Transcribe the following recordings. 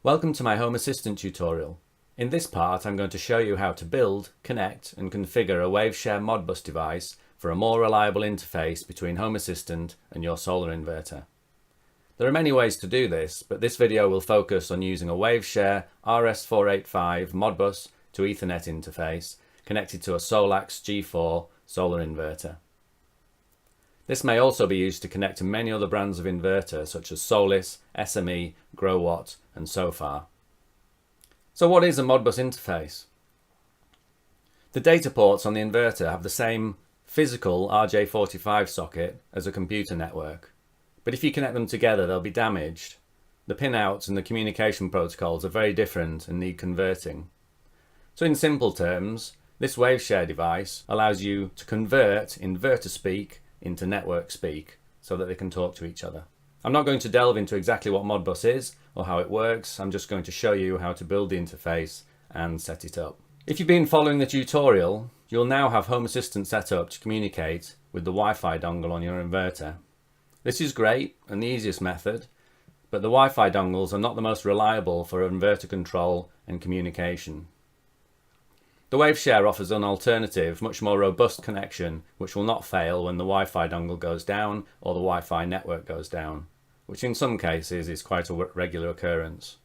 Welcome to my HomeAssistant tutorial. In this part I'm going to show you how to build, connect and configure a Waveshare Modbus device for a more reliable interface between HomeAssistant and your solar inverter. There are many ways to do this, but this video will focus on using a Waveshare RS485 Modbus to Ethernet interface connected to a Solax G4 solar inverter. This may also be used to connect to many other brands of inverter such as Solis, SME, Growatt and Sofar. So what is a Modbus interface? The data ports on the inverter have the same physical RJ45 socket as a computer network, but if you connect them together they'll be damaged. The pinouts and the communication protocols are very different and need converting. So in simple terms, this Waveshare device allows you to convert inverter speak into network speak so that they can talk to each other. I'm not going to delve into exactly what Modbus is or how it works. I'm just going to show you how to build the interface and set it up. If you've been following the tutorial, you'll now have HomeAssistant set up to communicate with the Wi-Fi dongle on your inverter. This is great and the easiest method, but the Wi-Fi dongles are not the most reliable for inverter control and communication. The Waveshare offers an alternative, much more robust connection which will not fail when the Wi-Fi dongle goes down or the Wi-Fi network goes down, which in some cases is quite a regular occurrence.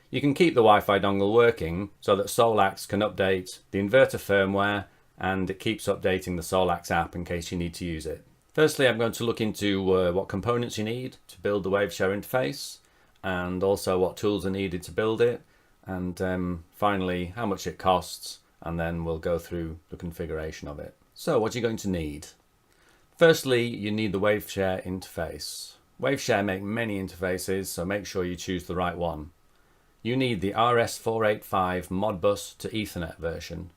You can keep the Wi-Fi dongle working so that Solax can update the inverter firmware and it keeps updating the Solax app in case you need to use it. Firstly, I'm going to look into what components you need to build the Waveshare interface and also what tools are needed to build it, and finally how much it costs, and then we'll go through the configuration of it. So what are you going to need? Firstly, you need the Waveshare interface. Waveshare make many interfaces, so make sure you choose the right one. You need the RS485 Modbus to Ethernet version.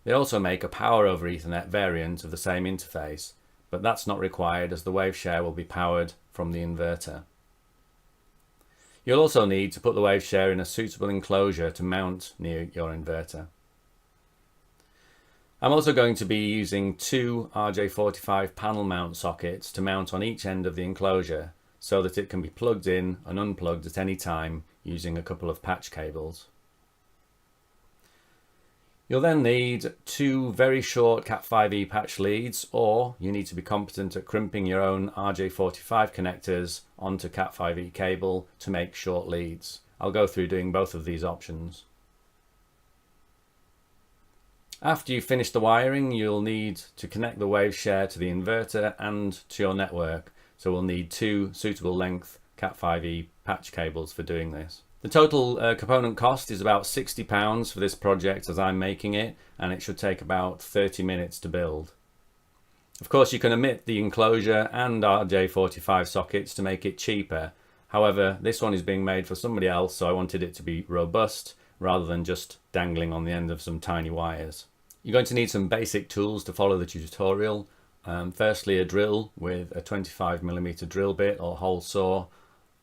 They also make a power over Ethernet variant of the same interface, but that's not required as the Waveshare will be powered from the inverter. You'll also need to put the Waveshare in a suitable enclosure to mount near your inverter. I'm also going to be using two RJ45 panel mount sockets to mount on each end of the enclosure so that it can be plugged in and unplugged at any time using a couple of patch cables. You'll then need two very short Cat5e patch leads, or you need to be competent at crimping your own RJ45 connectors onto Cat5e cable to make short leads. I'll go through doing both of these options. After you've finished the wiring, you'll need to connect the Waveshare to the inverter and to your network, so we'll need two suitable length Cat5e patch cables for doing this. The total component cost is about £60 for this project as I'm making it, and it should take about 30 minutes to build. Of course you can omit the enclosure and RJ45 sockets to make it cheaper. However, this one is being made for somebody else, so I wanted it to be robust rather than just dangling on the end of some tiny wires. You're going to need some basic tools to follow the tutorial. Firstly, a drill with a 25mm drill bit or hole saw,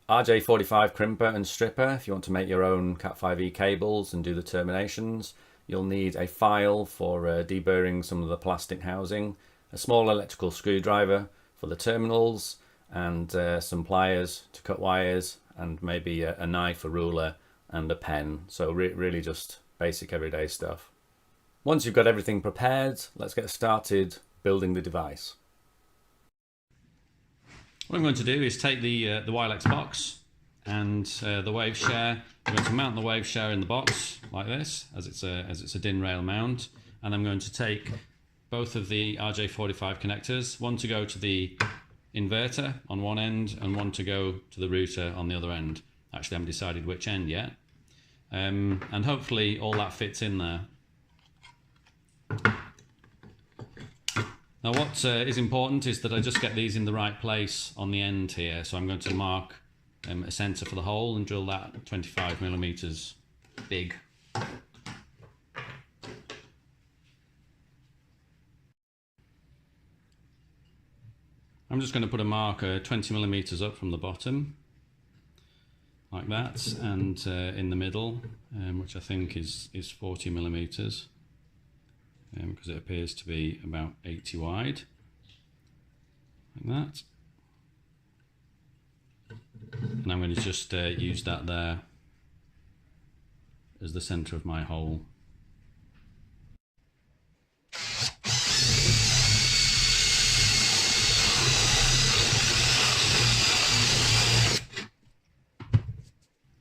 RJ45 crimper and stripper if you want to make your own Cat5e cables and do the terminations. You'll need a file for deburring some of the plastic housing, a small electrical screwdriver for the terminals, and some pliers to cut wires, and maybe a knife, a ruler and a pen. So really just basic everyday stuff. Once you've got everything prepared, let's get started building the device. What I'm going to do is take the Wilex box and the Waveshare. I'm going to mount the Waveshare in the box like this, as it's a DIN rail mount, and I'm going to take both of the RJ45 connectors, one to go to the inverter on one end and one to go to the router on the other end. Actually, I haven't decided which end yet, and hopefully all that fits in there. Now what is important is that I just get these in the right place on the end here, so I'm going to mark a centre for the hole and drill that 25mm big. I'm just going to put a marker 20mm up from the bottom, like that, and in the middle, which I think is 40mm. Because it appears to be about 80 wide, like that. And I'm going to just use that there as the center of my hole.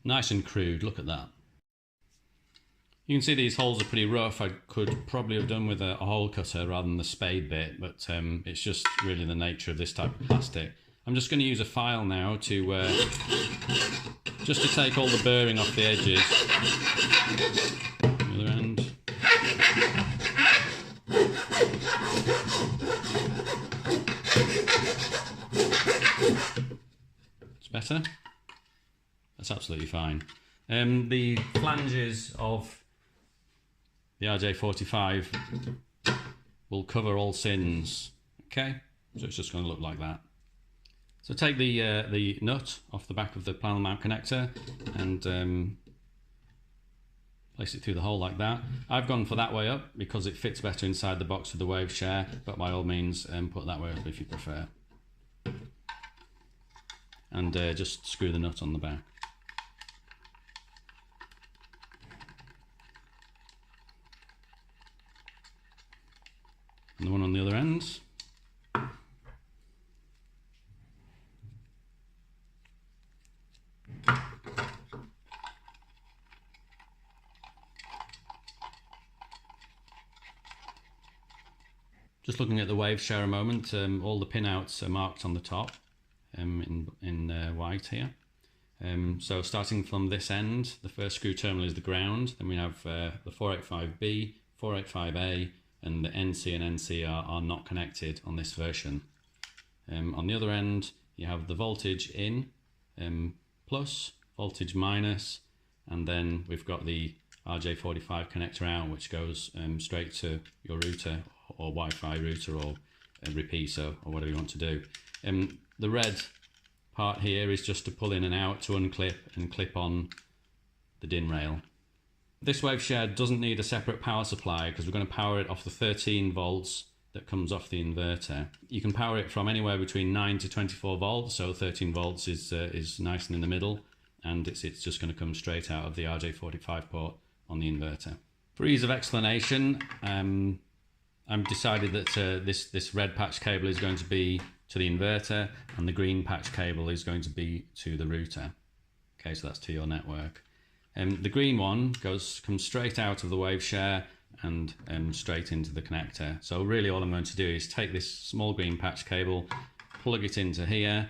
Nice and crude, look at that. You can see these holes are pretty rough. I could probably have done with a hole cutter rather than the spade bit, but it's just really the nature of this type of plastic. I'm just going to use a file now to just to take all the burring off the edges. The other end. It's better. That's absolutely fine. The flanges of the RJ45 will cover all sins. Okay, so it's just going to look like that. So take the nut off the back of the panel mount connector and place it through the hole like that. I've gone for that way up because it fits better inside the box with the Waveshare, but by all means put that way up if you prefer. And just screw the nut on the back. And the one on the other end. Just looking at the Waveshare a moment, all the pinouts are marked on the top in white here. So starting from this end, the first screw terminal is the ground, then we have the 485B, 485A, and the NC and NC are not connected on this version. On the other end, you have the voltage in, plus, voltage minus, and then we've got the RJ45 connector out, which goes straight to your router or Wi-Fi router or a repeater or whatever you want to do. The red part here is just to pull in and out, to unclip and clip on the DIN rail. This Waveshare doesn't need a separate power supply because we're going to power it off the 13 volts that comes off the inverter. You can power it from anywhere between 9 to 24 volts, so 13 volts is nice and in the middle, and it's just going to come straight out of the RJ45 port on the inverter. For ease of explanation, I've decided that this red patch cable is going to be to the inverter and the green patch cable is going to be to the router. Okay, so that's to your network. The green one comes straight out of the Waveshare and straight into the connector. So really all I'm going to do is take this small green patch cable, plug it into here,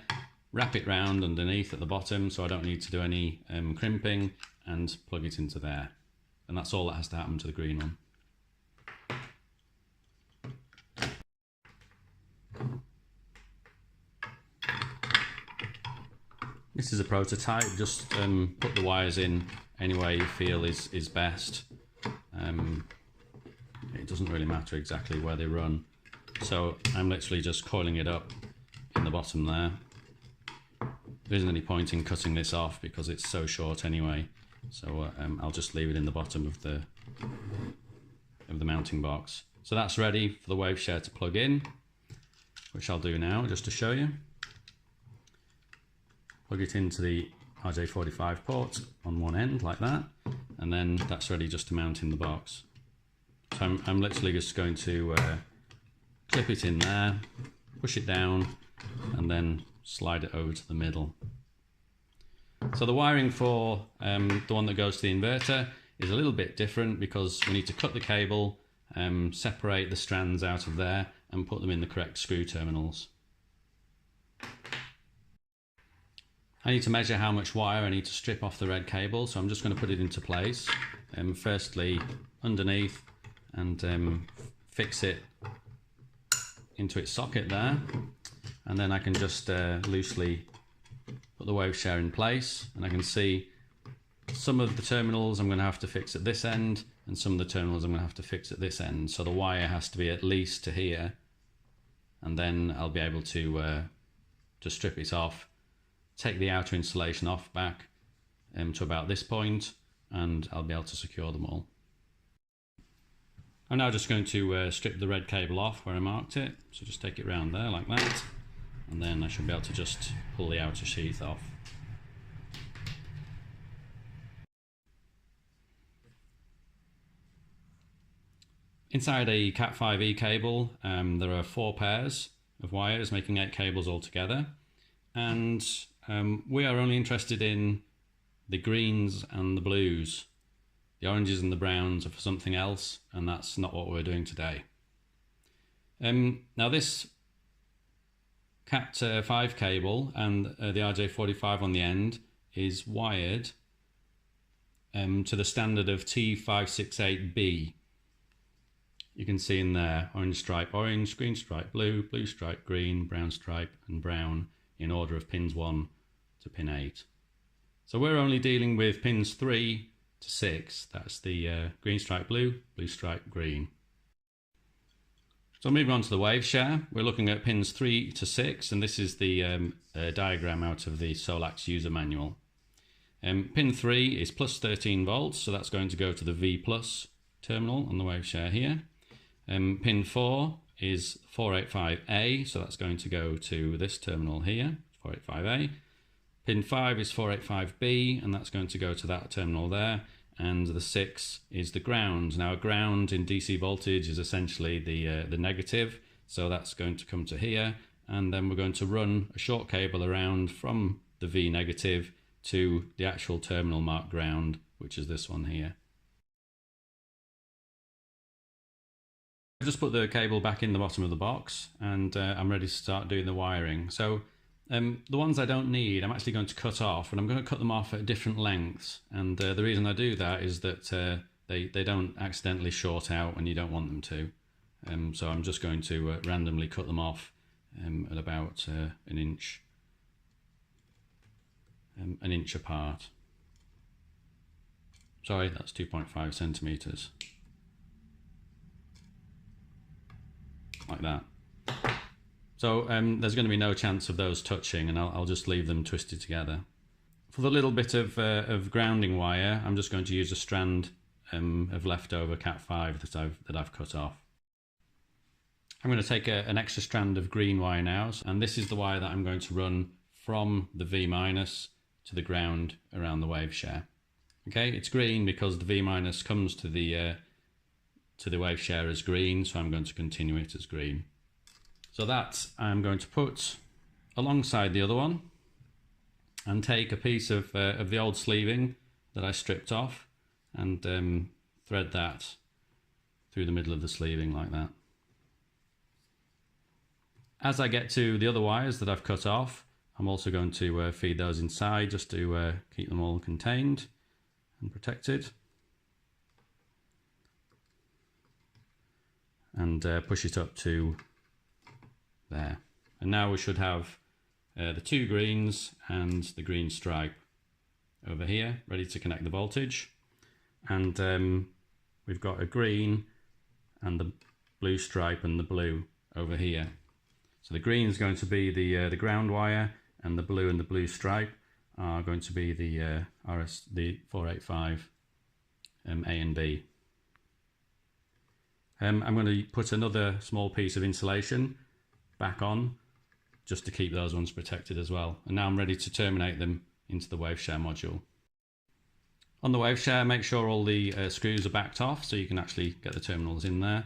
wrap it round underneath at the bottom so I don't need to do any crimping, and plug it into there. And that's all that has to happen to the green one. This is a prototype, just put the wires in any way you feel is best. It doesn't really matter exactly where they run. So I'm literally just coiling it up in the bottom there. There isn't any point in cutting this off because it's so short anyway. So I'll just leave it in the bottom of the mounting box. So that's ready for the Waveshare to plug in, which I'll do now just to show you. Plug it into the RJ45 port on one end like that, and then that's ready just to mount in the box. So I'm literally just going to clip it in there, push it down, and then slide it over to the middle. So the wiring for the one that goes to the inverter is a little bit different because we need to cut the cable, separate the strands out of there, and put them in the correct screw terminals. I need to measure how much wire I need to strip off the red cable, so I'm just going to put it into place. Firstly underneath, and fix it into its socket there, and then I can just loosely put the Waveshare in place, and I can see some of the terminals I'm going to have to fix at this end, and some of the terminals I'm going to have to fix at this end. So the wire has to be at least to here, and then I'll be able to strip it off, take the outer insulation off back to about this point, and I'll be able to secure them all. I'm now just going to strip the red cable off where I marked it, so just take it round there like that, and then I should be able to just pull the outer sheath off. Inside a Cat5e cable, there are 4 pairs of wires making 8 cables altogether, and we are only interested in the greens and the blues. The oranges and the browns are for something else, and that's not what we're doing today. Now this Cat5 cable and the RJ45 on the end is wired to the standard of T568B. You can see in there orange stripe orange, green stripe blue, blue stripe green, brown stripe and brown in order of pins 1 to pin 8. So we're only dealing with pins 3 to 6. That's the green stripe blue, blue stripe green. So moving on to the Waveshare, we're looking at pins 3 to 6, and this is the diagram out of the Solax user manual. Pin 3 is plus 13 volts, so that's going to go to the V plus terminal on the Waveshare here. Pin 4 is 485A, so that's going to go to this terminal here, 485A. Pin 5 is 485B, and that's going to go to that terminal there. And the 6 is the ground. Now, a ground in DC voltage is essentially the negative, so that's going to come to here, and then we're going to run a short cable around from the V negative to the actual terminal marked ground, which is this one here. I've just put the cable back in the bottom of the box, and I'm ready to start doing the wiring. So the ones I don't need, I'm actually going to cut off, and I'm going to cut them off at different lengths. And the reason I do that is that they don't accidentally short out when you don't want them to. So I'm just going to randomly cut them off at about an inch apart. Sorry, that's 2.5 centimeters. Like that. So there's going to be no chance of those touching, and I'll just leave them twisted together. For the little bit of grounding wire, I'm just going to use a strand of leftover Cat5 that I've cut off. I'm going to take an extra strand of green wire now, and this is the wire that I'm going to run from the V- to the ground around the Waveshare. Okay, it's green because the V- comes to the Waveshare as green, so I'm going to continue it as green. So that I'm going to put alongside the other one and take a piece of the old sleeving that I stripped off and thread that through the middle of the sleeving like that. As I get to the other wires that I've cut off, I'm also going to feed those inside just to keep them all contained and protected. And push it up to there. And now we should have the 2 greens and the green stripe over here ready to connect the voltage. And we've got a green and the blue stripe and the blue over here. So the green is going to be the ground wire, and the blue and the blue stripe are going to be the 485 A and B. I'm going to put another small piece of insulation back on just to keep those ones protected as well. And now I'm ready to terminate them into the Waveshare module. On the Waveshare, make sure all the screws are backed off so you can actually get the terminals in there.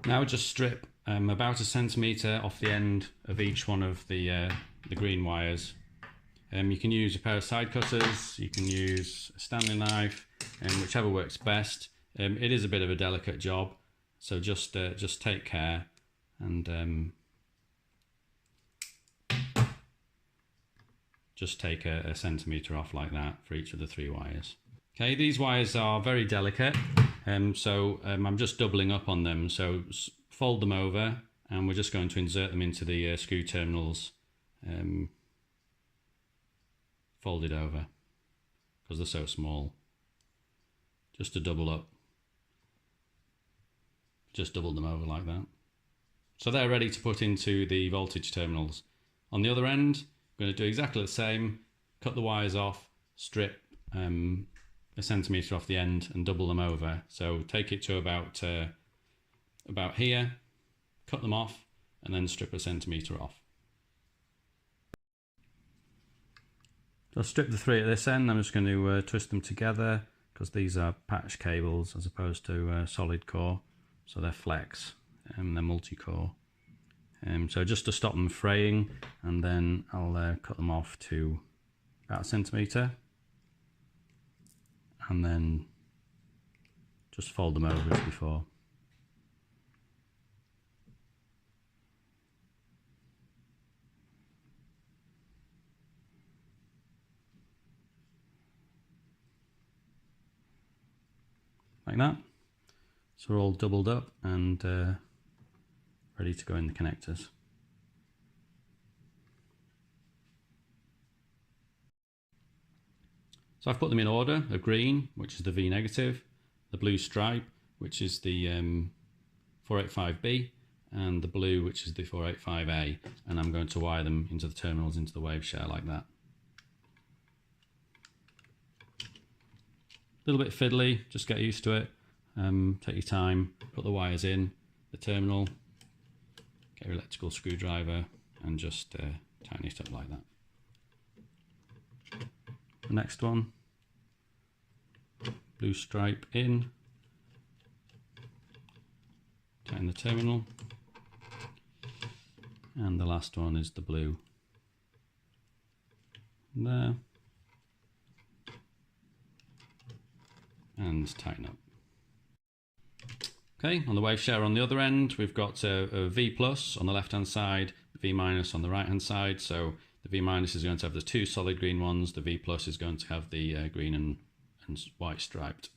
Now just strip about 1 centimetre off the end of each one of the green wires. You can use a pair of side cutters, you can use a Stanley knife, whichever works best. It is a bit of a delicate job, so just take care and just take a centimetre off like that for each of the 3 wires. Okay, these wires are very delicate, so I'm just doubling up on them. So fold them over, and we're just going to insert them into the screw terminals folded over because they're so small. Just to double up. Just double them over like that. So they're ready to put into the voltage terminals. On the other end, I'm going to do exactly the same. Cut the wires off, strip 1 centimetre off the end and double them over. So take it to about here, cut them off, and then strip 1 centimetre off. So I'll strip the 3 at this end. I'm just going to twist them together because these are patch cables as opposed to solid core, so they're flex and they're multi-core. So just to stop them fraying, and then I'll cut them off to about 1 centimetre, and then just fold them over as before. Like that. So we're all doubled up and ready to go in the connectors. So I've put them in order: a green, which is the V negative, the blue stripe, which is the 485B, and the blue, which is the 485A, and I'm going to wire them into the terminals into the Waveshare like that. A little bit fiddly, just get used to it. Take your time, put the wires in the terminal, get your electrical screwdriver, and just tighten it up like that. The next one, blue stripe in, tighten the terminal, and the last one is the blue there, and tighten up. Okay, on the Waveshare on the other end, we've got a V plus on the left hand side, V minus on the right hand side. So the V minus is going to have the 2 solid green ones, the V plus is going to have the green and white striped.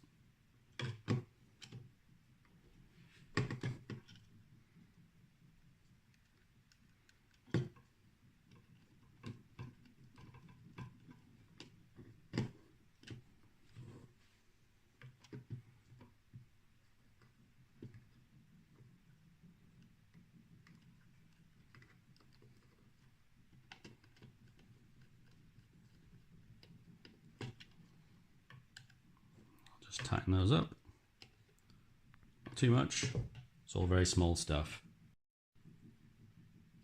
Just tighten those up. Not too much. It's all very small stuff.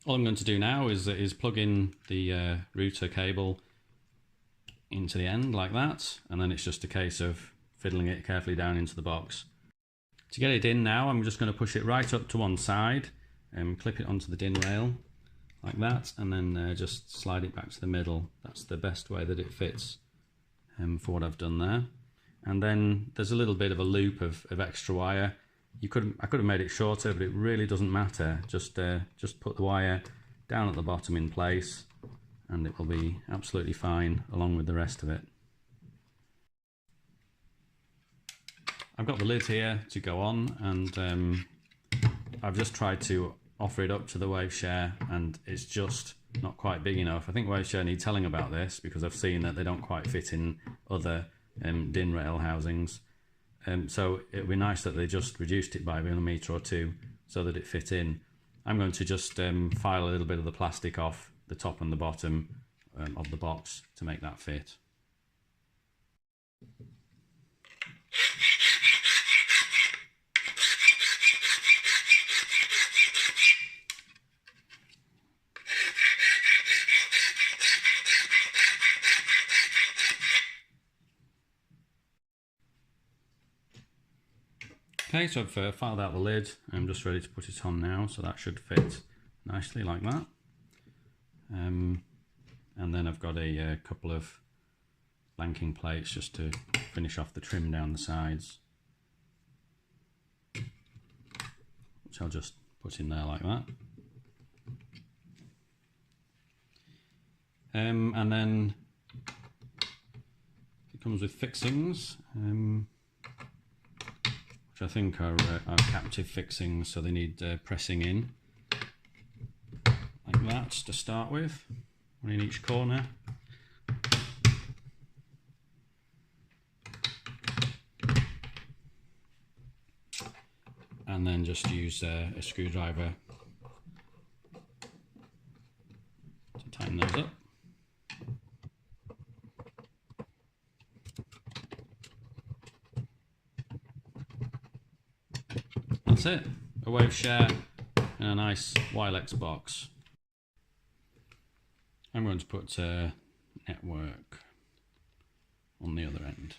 All I'm going to do now is plug in the router cable into the end like that, and then it's just a case of fiddling it carefully down into the box. To get it in now, I'm just going to push it right up to one side and clip it onto the DIN rail like that, and then just slide it back to the middle. That's the best way that it fits for what I've done there. And then there's a little bit of a loop of extra wire. I could have made it shorter, but it really doesn't matter. Just put the wire down at the bottom in place, and it will be absolutely fine along with the rest of it. I've got the lid here to go on, and I've just tried to offer it up to the Waveshare, and it's just not quite big enough. I think Waveshare need telling about this, because I've seen that they don't quite fit in other DIN rail housings. So it would be nice that they just reduced it by a millimetre or 2 so that it fit in. I'm going to just file a little bit of the plastic off the top and the bottom of the box to make that fit. Okay, so I've filed out the lid. I'm just ready to put it on now, so that should fit nicely like that. And then I've got a couple of blanking plates just to finish off the trim down the sides, which I'll just put in there like that. And then it comes with fixings. I think are captive fixings, so they need pressing in like that to start with, one in each corner. And then just use a screwdriver to tighten those up. That's it, a Waveshare in a nice Wilex box. I'm going to put network on the other end.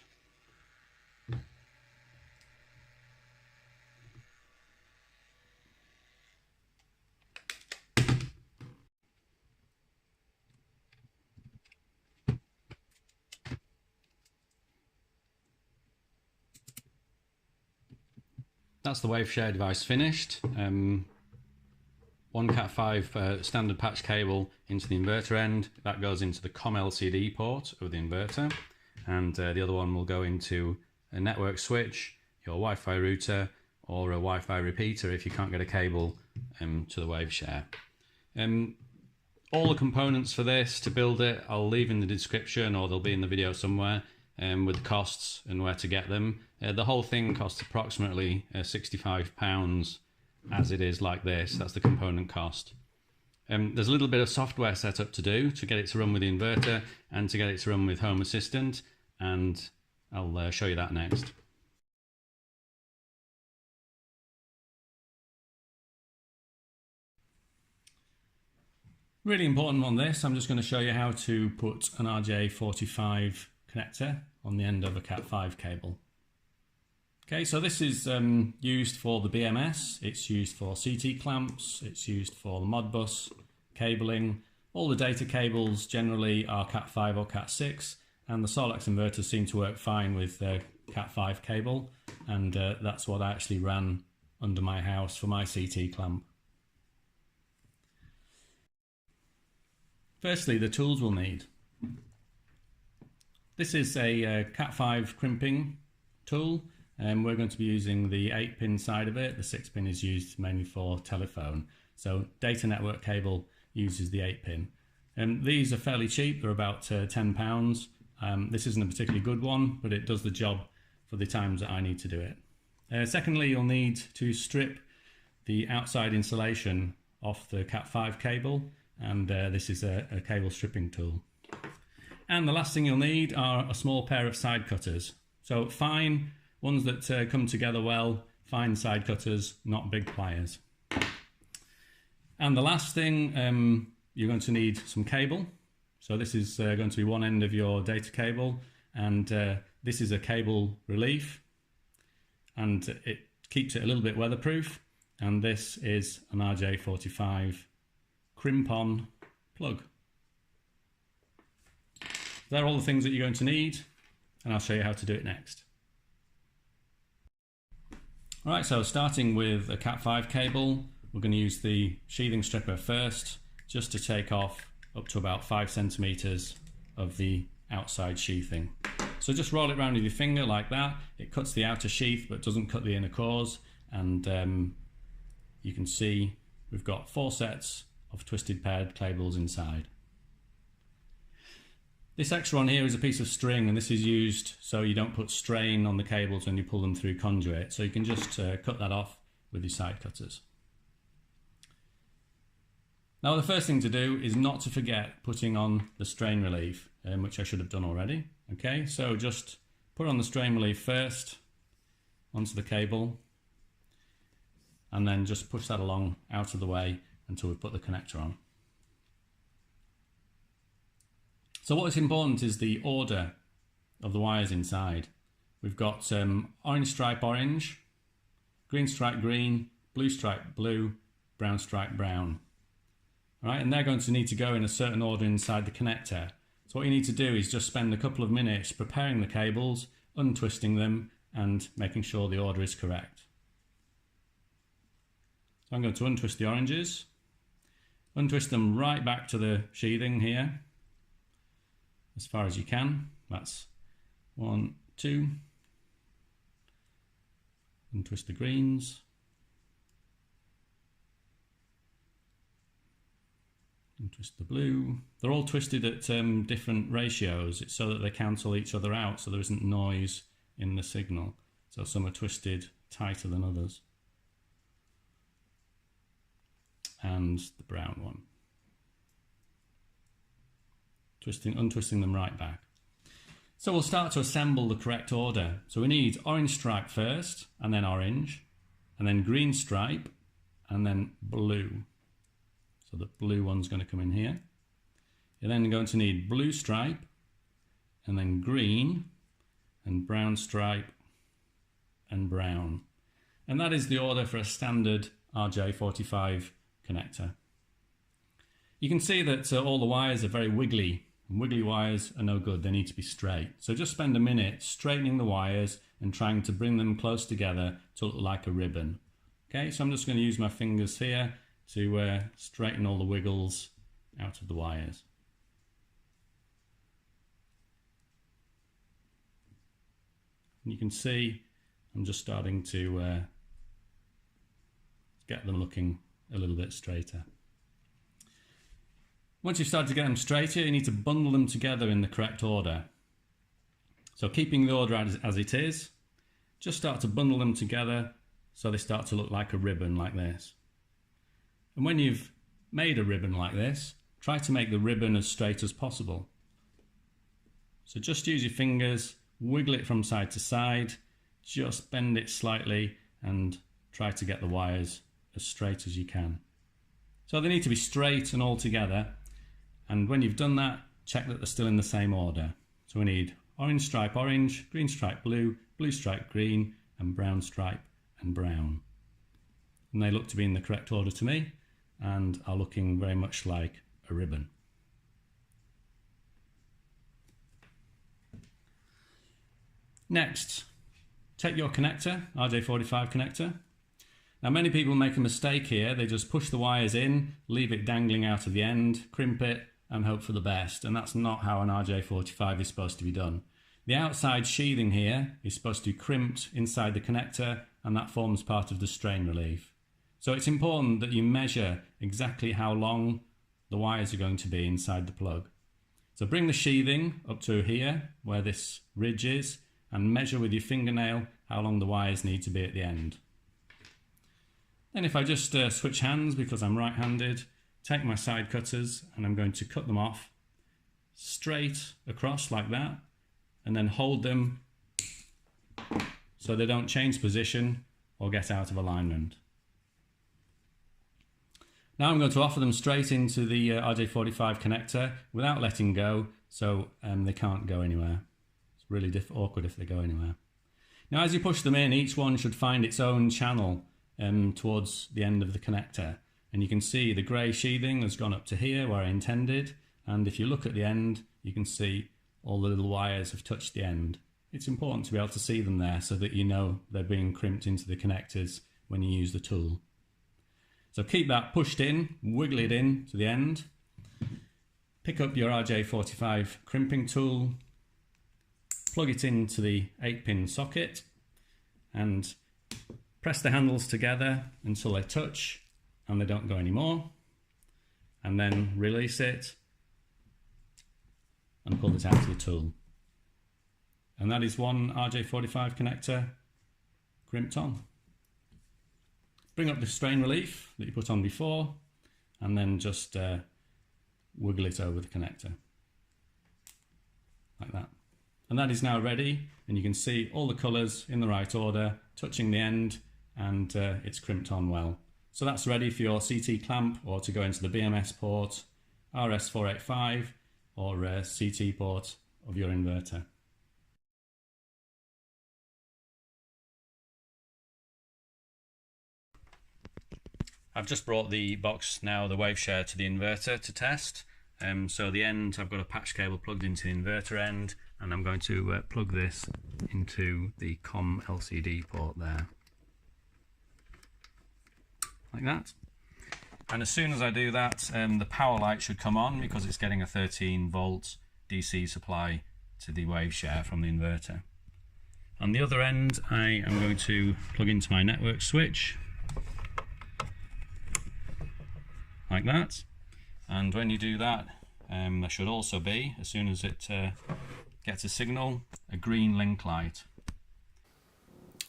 That's the Waveshare device finished. One Cat5 standard patch cable into the inverter end. That goes into the COM LCD port of the inverter, and the other one will go into a network switch, your Wi-Fi router, or a Wi-Fi repeater if you can't get a cable to the Waveshare. All the components for this, to build it, I'll leave in the description, or they'll be in the video somewhere, with the costs and where to get them. The whole thing costs approximately £65 as it is like this. That's the component cost. There's a little bit of software setup to do to get it to run with the inverter and to get it to run with HomeAssistant, and I'll show you that next. Really important on this, I'm just going to show you how to put an RJ45 connector on the end of a Cat5 cable. Okay, so this is used for the BMS, it's used for CT clamps, it's used for the Modbus cabling. All the data cables generally are Cat5 or Cat6, and the Solex inverters seem to work fine with Cat5 cable, and that's what I actually ran under my house for my CT clamp. Firstly, the tools we'll need. This is a Cat5 crimping tool, and we're going to be using the 8-pin side of it. The 6-pin is used mainly for telephone. So data network cable uses the 8-pin. These are fairly cheap, they're about £10. This isn't a particularly good one, but it does the job for the times that I need to do it. Secondly, you'll need to strip the outside insulation off the Cat5 cable, and this is a cable stripping tool. And the last thing you'll need are a small pair of side cutters. So fine ones that come together well, fine side cutters, not big pliers. And the last thing, you're going to need some cable. So this is going to be one end of your data cable, and this is a cable relief, and it keeps it a little bit weatherproof. And this is an RJ45 crimp-on plug. They're all the things that you're going to need, and I'll show you how to do it next. Alright, so starting with a Cat5 cable, we're going to use the sheathing stripper first, just to take off up to about 5 centimeters of the outside sheathing. So just roll it around with your finger like that. It cuts the outer sheath but doesn't cut the inner cores, and you can see we've got 4 sets of twisted paired cables inside. This extra on here is a piece of string, and this is used so you don't put strain on the cables when you pull them through conduit, so you can just cut that off with your side cutters. Now the first thing to do is not to forget putting on the strain relief, which I should have done already. Okay, so just put on the strain relief first onto the cable, and then just push that along out of the way until we put the connector on. So what is important is the order of the wires inside. We've got orange stripe orange, green stripe green, blue stripe blue, brown stripe brown. All right, and they're going to need to go in a certain order inside the connector. So what you need to do is just spend a couple of minutes preparing the cables, untwisting them, and making sure the order is correct. So I'm going to untwist the oranges, untwist them right back to the sheathing here, as far as you can. That's 1, 2. Untwist the greens. Untwist the blue. They're all twisted at different ratios. It's so that they cancel each other out, so there isn't noise in the signal. So some are twisted tighter than others. And the brown one. Untwisting them right back. So we'll start to assemble the correct order. So we need orange stripe first, and then orange, and then green stripe, and then blue. So the blue one's going to come in here. You're then going to need blue stripe, and then green, and brown stripe, and brown. And that is the order for a standard RJ45 connector. You can see that all the wires are very wiggly And wiggly wires are no good, they need to be straight. So just spend a minute straightening the wires and trying to bring them close together to look like a ribbon. Okay, so I'm just going to use my fingers here to straighten all the wiggles out of the wires. And you can see I'm just starting to get them looking a little bit straighter. Once you've started to get them straighter, you need to bundle them together in the correct order. So keeping the order as it is, just start to bundle them together so they start to look like a ribbon like this. And when you've made a ribbon like this, try to make the ribbon as straight as possible. So just use your fingers, wiggle it from side to side, just bend it slightly and try to get the wires as straight as you can. So they need to be straight and all together, and when you've done that, check that they're still in the same order. So we need orange stripe orange, green stripe blue, blue stripe green, and brown stripe and brown. And they look to be in the correct order to me and are looking very much like a ribbon. Next, take your connector, RJ45 connector. Now many people make a mistake here, they just push the wires in, leave it dangling out of the end, crimp it and hope for the best, and that's not how an RJ45 is supposed to be done. The outside sheathing here is supposed to be crimped inside the connector, and that forms part of the strain relief. So it's important that you measure exactly how long the wires are going to be inside the plug. So bring the sheathing up to here where this ridge is and measure with your fingernail how long the wires need to be at the end. Then if I just switch hands because I'm right-handed, take my side cutters and I'm going to cut them off straight across like that, and then hold them so they don't change position or get out of alignment. Now I'm going to offer them straight into the RJ45 connector without letting go, so they can't go anywhere. It's really awkward if they go anywhere. Now as you push them in, each one should find its own channel towards the end of the connector. And you can see the grey sheathing has gone up to here where I intended, and if you look at the end you can see all the little wires have touched the end. It's important to be able to see them there so that you know they're being crimped into the connectors when you use the tool. So keep that pushed in, wiggle it in to the end, pick up your RJ45 crimping tool, plug it into the 8-pin socket and press the handles together until they touch and they don't go anymore, and then release it and pull it out of the tool. And that is one RJ45 connector crimped on. Bring up the strain relief that you put on before and then just wiggle it over the connector like that. And that is now ready, and you can see all the colours in the right order touching the end, and it's crimped on well. So that's ready for your CT clamp or to go into the BMS port, RS485 or CT port of your inverter. I've just brought the box now, the Waveshare, to the inverter to test. So the end, I've got a patch cable plugged into the inverter end, and I'm going to plug this into the COM LCD port there. Like that. And as soon as I do that, the power light should come on because it's getting a 13-volt DC supply to the Waveshare from the inverter. On the other end, I am going to plug into my network switch like that, and when you do that, there should also be, as soon as it gets a signal, a green link light.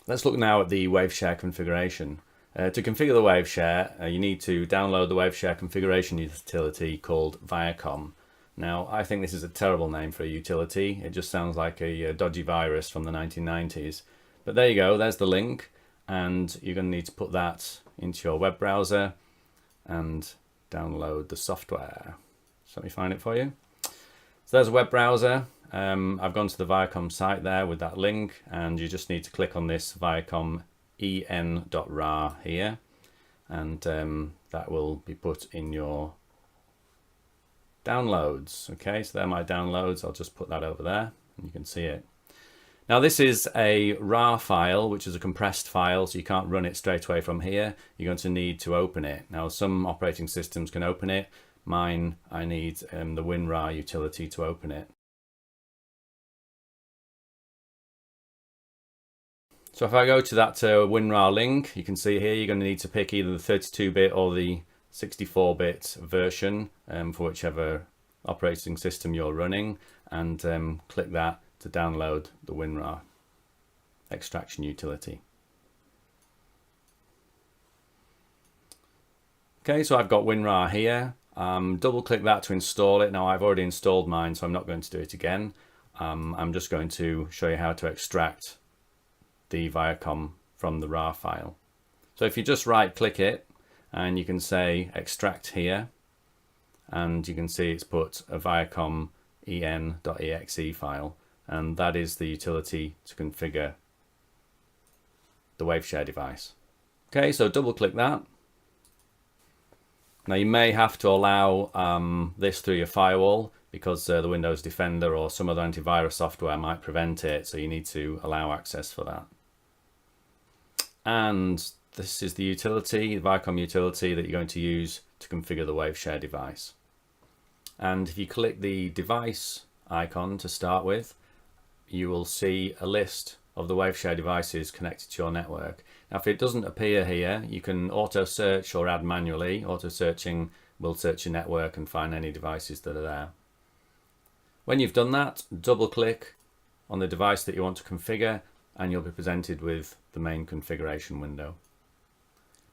Let's look now at the Waveshare configuration. To configure the Waveshare, you need to download the Waveshare configuration utility called Viacom. Now, I think this is a terrible name for a utility. It just sounds like a dodgy virus from the 1990s. But there you go, there's the link, and you're going to need to put that into your web browser and download the software. So let me find it for you. So there's a web browser. I've gone to the Viacom site there with that link, and you just need to click on this Viacom en.rar here, and that will be put in your downloads. Okay, so they're my downloads. I'll just put that over there and you can see it. Now this is a RAR file, which is a compressed file, so you can't run it straight away from here. You're going to need to open it. Now some operating systems can open it. Mine, I need the WinRAR utility to open it. So if I go to that WinRAR link, you can see here you're going to need to pick either the 32-bit or the 64-bit version for whichever operating system you're running, and click that to download the WinRAR extraction utility. Okay, so I've got WinRAR here. Double click that to install it. Now I've already installed mine, so I'm not going to do it again. I'm just going to show you how to extract the Viacom from the RAR file. So if you just right click it and you can say extract here, and you can see it's put a Viacom en.exe file, and that is the utility to configure the Waveshare device. Okay, so double click that. Now you may have to allow this through your firewall because the Windows Defender or some other antivirus software might prevent it, so you need to allow access for that. And this is the utility, the Viacom utility that you're going to use to configure the Waveshare device. And if you click the device icon to start with, you will see a list of the Waveshare devices connected to your network. Now if it doesn't appear here, you can auto search or add manually. Auto searching will search your network and find any devices that are there. When you've done that, double click on the device that you want to configure and you'll be presented with the main configuration window.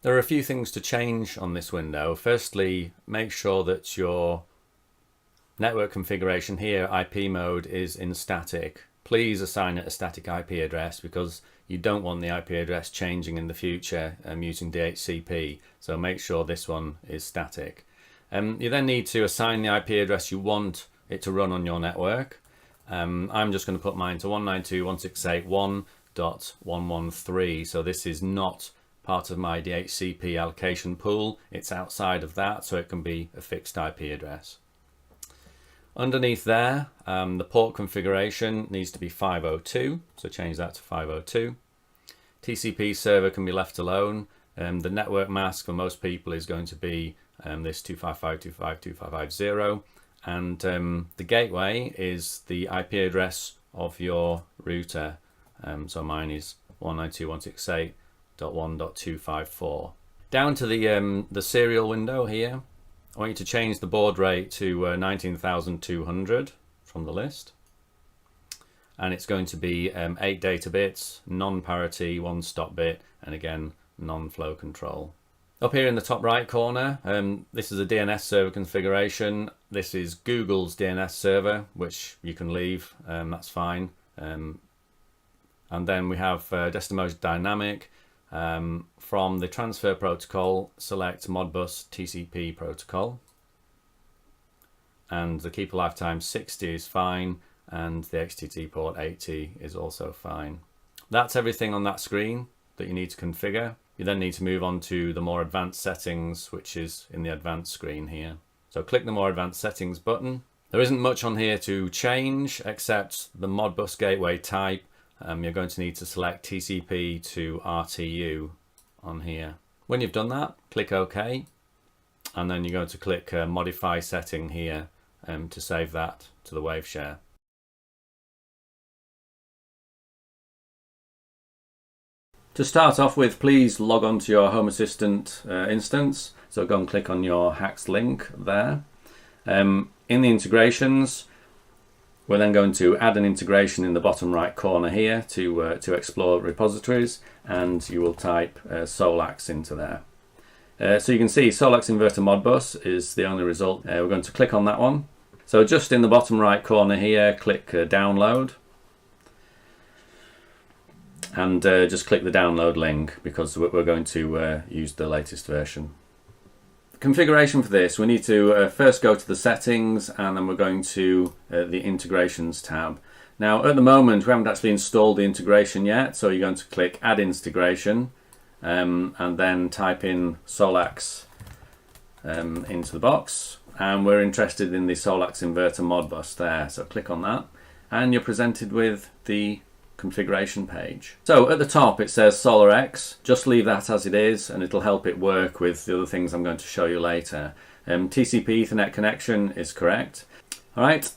There are a few things to change on this window. Firstly, make sure that your network configuration here, IP mode, is in static. Please assign it a static IP address because you don't want the IP address changing in the future using DHCP. So make sure this one is static. You then need to assign the IP address you want it to run on your network. I'm just going to put mine to 192.168.1.113. So this is not part of my DHCP allocation pool. It's outside of that, so it can be a fixed IP address. Underneath there, the port configuration needs to be 502, so change that to 502. TCP server can be left alone. The network mask for most people is going to be this 255.255.255.0, and the gateway is the IP address of your router. So mine is 192.168.1.254. Down to the serial window here, I want you to change the baud rate to 19,200 from the list, and it's going to be 8 data bits, non-parity, 1 stop bit, and again non-flow control. Up here in the top right corner, this is a DNS server configuration. This is Google's DNS server, which you can leave, that's fine. And then we have Destination Dynamic. From the transfer protocol, select Modbus TCP protocol, and the keep lifetime 60 is fine, and the XTT port 80 is also fine. That's everything on that screen that you need to configure. You then need to move on to the more advanced settings, which is in the advanced screen here. So click the more advanced settings button. There isn't much on here to change except the Modbus Gateway type. You're going to need to select TCP to RTU on here. When you've done that, click OK, and then you're going to click Modify Setting here to save that to the Waveshare. To start off with, please log on to your HomeAssistant instance. So go and click on your HACS link there. In the integrations, we're then going to add an integration in the bottom right corner here to explore repositories, and you will type Solax into there. So you can see Solax Inverter Modbus is the only result. We're going to click on that one. So just in the bottom right corner here, click Download, and just click the download link because we're going to use the latest version. Configuration for this, we need to first go to the settings, and then we're going to the integrations tab. Now at the moment we haven't actually installed the integration yet, so you're going to click add integration and then type in Solax into the box, and we're interested in the Solax inverter Modbus there. So click on that and you're presented with the configuration page. So at the top it says SolarX. Just leave that as it is and it'll help it work with the other things I'm going to show you later. TCP Ethernet connection is correct. Alright,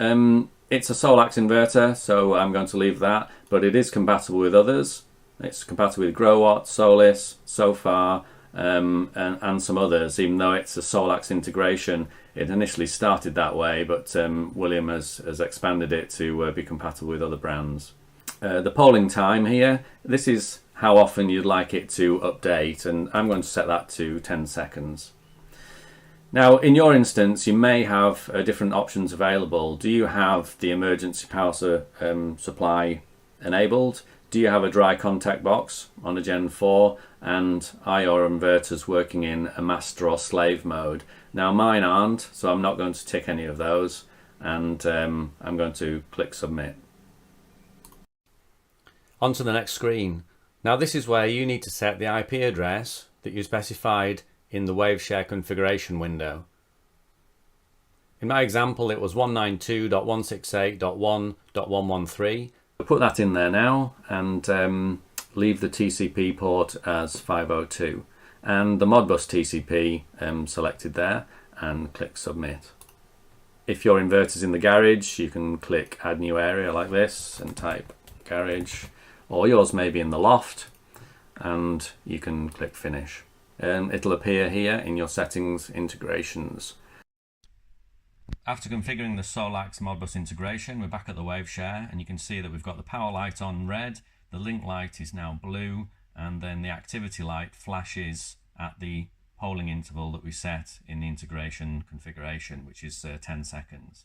it's a Solax inverter, so I'm going to leave that, but it is compatible with others. It's compatible with Growatt, Solis, Sofar, and some others. Even though it's a Solax integration, it initially started that way, but William has expanded it to be compatible with other brands. The polling time here, this is how often you'd like it to update, and I'm going to set that to 10 seconds. Now, in your instance, you may have different options available. Do you have the emergency power supply enabled? Do you have a dry contact box on a Gen 4? And are your inverters working in a master or slave mode? Now, mine aren't, so I'm not going to tick any of those. And I'm going to click Submit. On to the next screen. Now, this is where you need to set the IP address that you specified in the Waveshare configuration window. In my example, it was 192.168.1.113. Put that in there now and leave the TCP port as 502 and the Modbus TCP selected there and click Submit. If your inverter's in the garage, you can click Add New Area like this and type garage, or yours may be in the loft and you can click Finish. It'll appear here in your settings integrations. After configuring the Solax Modbus integration, we're back at the Waveshare and you can see that we've got the power light on red, the link light is now blue, and then the activity light flashes at the polling interval that we set in the integration configuration, which is 10 seconds.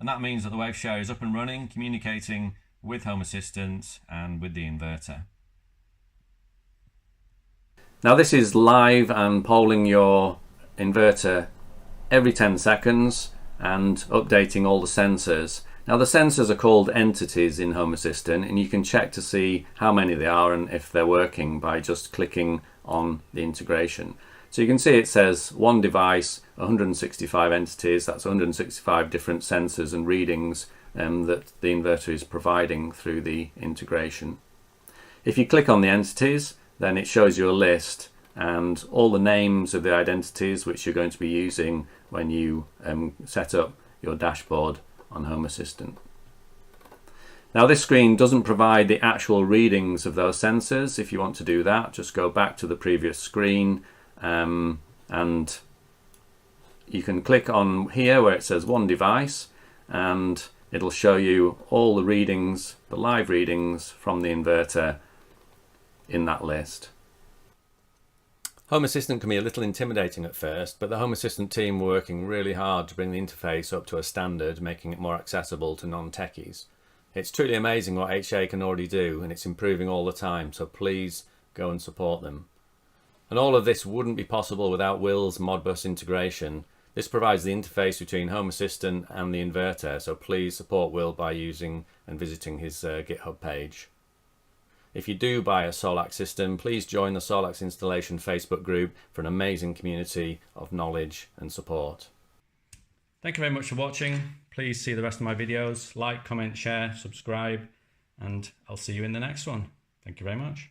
And that means that the Waveshare is up and running, communicating with HomeAssistant and with the inverter. Now this is live and polling your inverter every 10 seconds and updating all the sensors. Now the sensors are called entities in HomeAssistant and you can check to see how many they are and if they're working by just clicking on the integration. So you can see it says one device, 165 entities, that's 165 different sensors and readings that the inverter is providing through the integration. If you click on the entities, then it shows you a list and all the names of the identities which you're going to be using when you set up your dashboard on HomeAssistant. Now this screen doesn't provide the actual readings of those sensors. If you want to do that, just go back to the previous screen and you can click on here where it says one device and it'll show you all the readings, the live readings from the inverter in that list. HomeAssistant can be a little intimidating at first, but the HomeAssistant team were working really hard to bring the interface up to a standard, making it more accessible to non-techies. It's truly amazing what HA can already do, and it's improving all the time, so please go and support them. And all of this wouldn't be possible without Will's Modbus integration. This provides the interface between HomeAssistant and the inverter, so please support Will by using and visiting his GitHub page. If you do buy a Solax system, please join the Solax installation Facebook group for an amazing community of knowledge and support. Thank you very much for watching. Please see the rest of my videos. Like, comment, share, subscribe, and I'll see you in the next one. Thank you very much.